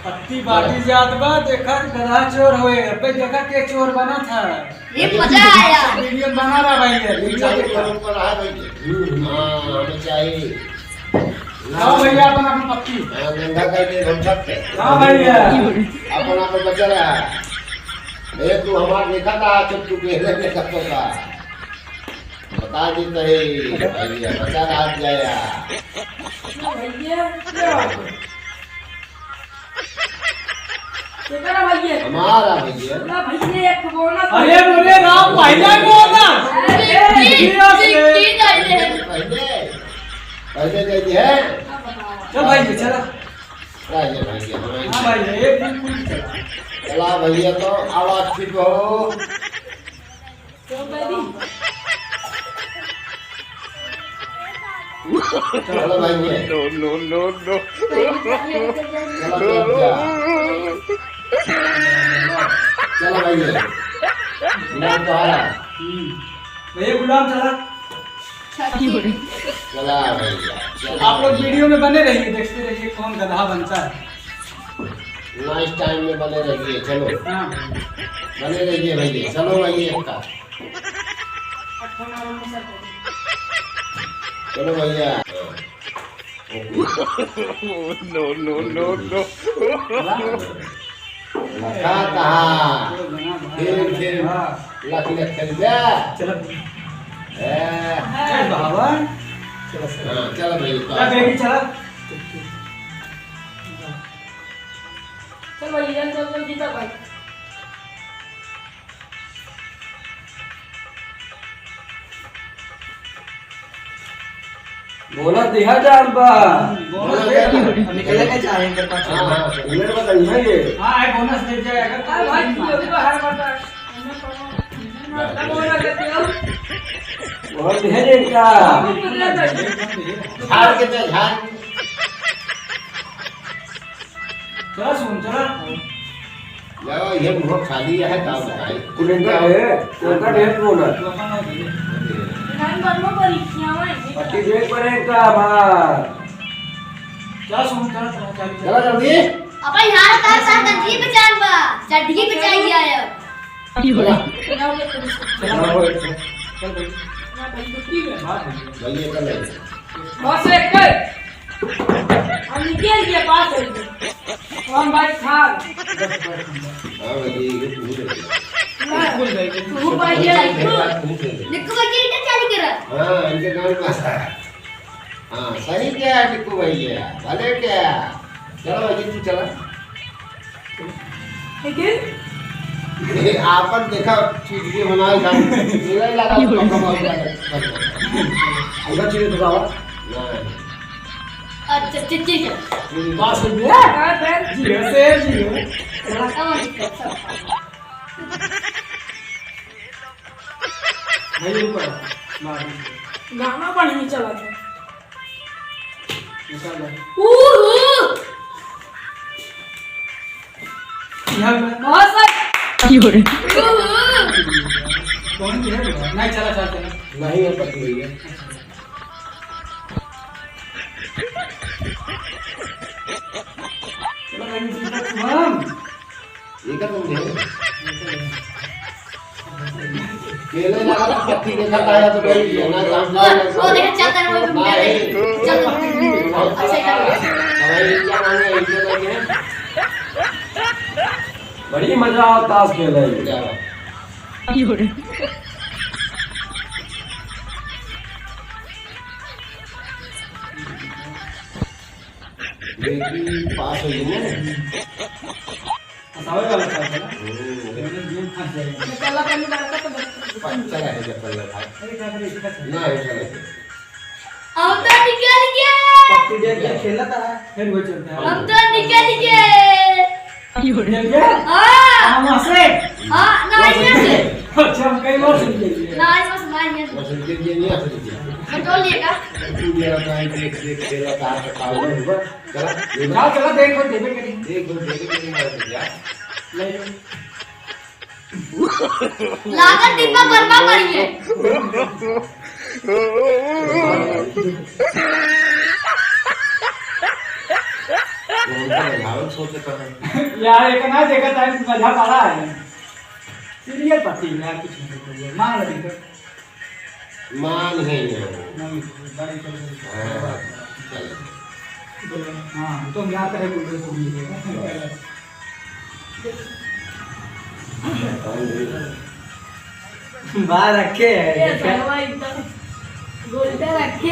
पत्ती बाटी जात बा देखा गधा चोर होए अबे देखा के चोर बना था ये मजा आया। वीडियो बना रहा भाई ये चाहिए करोड़ पर है भाई हां हमें चाहिए हाँ भैया अपन अपन पत्ती धंधा करके हम सकते हाँ भैया अपन आप बचा रहा है ये तू हमारा देखा था चुप चुप पहले देखा तो था बता दी नहीं भैया बचा रात गया भैया क्या केकरा भैया हमारा भैया ना भैया एक बोला अरे बोले राम भैया को ना पहले दे दी है चल भाई चला राजे भैया हाँ भैया एक बिल्कुल चला चला भैया तो आवाज ठीक हो तो बेबी चलो भैया No. चलो भैया गुलाम तो आ रहा भैया गुलाम चला चला भैया आप लोग वीडियो में बने रहिए देखते रहिए कौन गधा बनता है नाइस टाइम में बने रहिए चलो हाँ बने रहिए भैया चलो भैया का चलो भैया No. लखा कहा खेल लख लख खेल जा चलो ए, चल बाबा चलो चलो भैया चला बेबी चला चल भैया चल जीता भाई बोला दिहा जान बा निकले के चाहे कर पास हाँ हाँ इधर बताइए ना ये हाँ है बोनस दे जाएगा अरे भाई तू अभी बाहर बता बोला कहते हो बहुत दिहा जे का झाड़ के दे झाड़ चला सुन चला जाओ ये मुंह खाली है काम बताइए कुलेंदा है कोका ढेर बोला तू अपन आओ दे नहीं बनवा परीक्षा में पट्टी देख पड़े का बा चला सुन चला चला चलो जल्दी अब यहाँ तार तार गंजी बचान बा चड्डी बचाई आया चला चला चलो चल भाई ना भाई दुखी है भैया चले बस एक कर हम निकल गए पास हो गए हम भाई खा हाँ भैया ये पूछ भूल गए तू भाई ये निक्कू भाई इधर चली कर हाँ इनके गाँव में हाँ सही क्या है टिक्कू भैया भले क्या चलो भैया तू चला लेकिन ये आपन देखा चीज बनाए था मेरा ही लगा पक्का बहुत लगा उधर चीज बताओ अच्छा ठीक है पास हो गया फिर जियो शेर जियो चला कम सब भाई ऊपर मार गाना बढ़िया चला था निकाल ले यहाँ पे बहुत सही कौन है नहीं चला चला चला नहीं है पति भैया चलो भाई शुभम ये क्या तुम देख केले लगा तो पत्ती देखा आया तो भाई ना काम वो देख चलता है वो चल अच्छा कर हमारे क्या मांगे इनके लगे बड़ी मजा आता ताश खेले क्या बेटी पास हो गई ना सावे वाला चला चला गेम फंस जाएगा चला पहली बार का तो चला है जब पहले भाई अरे क्या करे इसका ना चले हम तो निकल गए पत्ती देख के खेला था फिर वो चलता है हम तो निकल गए खेल गया हां हम से हां नहीं से अच्छा हम कई बार सुन लिए नहीं बस नहीं बस इनके लिए नहीं आ सकती कंट्रोल लेगा तू ये रहा है देख देख तेरा कार का पावर होगा चला ये चला चला देखो देवे करेंगे देख दो देख के नहीं मार दिया ले लो लागत डिब्बा बर्मा करिए भावक सोचे कर यार एक ना देखा टाइम मजा पड़ा है सीरियल पति यार कुछ नहीं मान लगी तो मान है नहीं बड़ी हाँ, चल हां तो क्या करे बोल तो बाहर रखे ये भगवान इतना गोलते रखे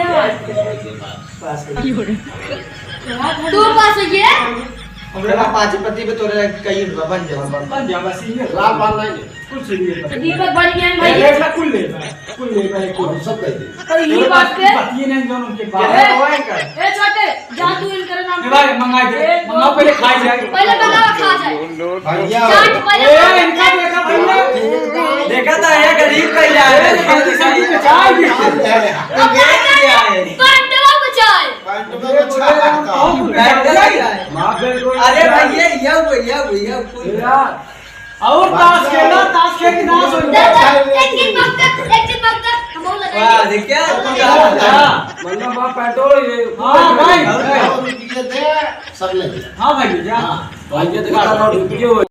पास तू पास है चला पाँच पति पे तोरे कई बन जा बन जा बस ये रात बांध नहीं कुछ सीरियल दीपक बन गया ये भाई देखा कुल ले भाई और सब कह दे तो ये बात पे पति ने जो उनके क्या पास है होए कर ए छोटे जा तू इनका नाम ए भाई मंगा दे मंगाओ पहले खाई जाए पहले बनावा खा जाए भैया चाट पहले ए इनका देखा भैया देखा था ये गरीब का यार है खेती शादी में चाय भी कंटवा बचाए माँ बिल्कुल अरे भैया ये यार और ताश खेलना ताश खेल के नाश हो एक दिन वक्त हम बोल लगा वाह देखिए मतलब माँ पेट्रोल ये हां भाई सब ले हां भाई जा भाई ये तो रुपये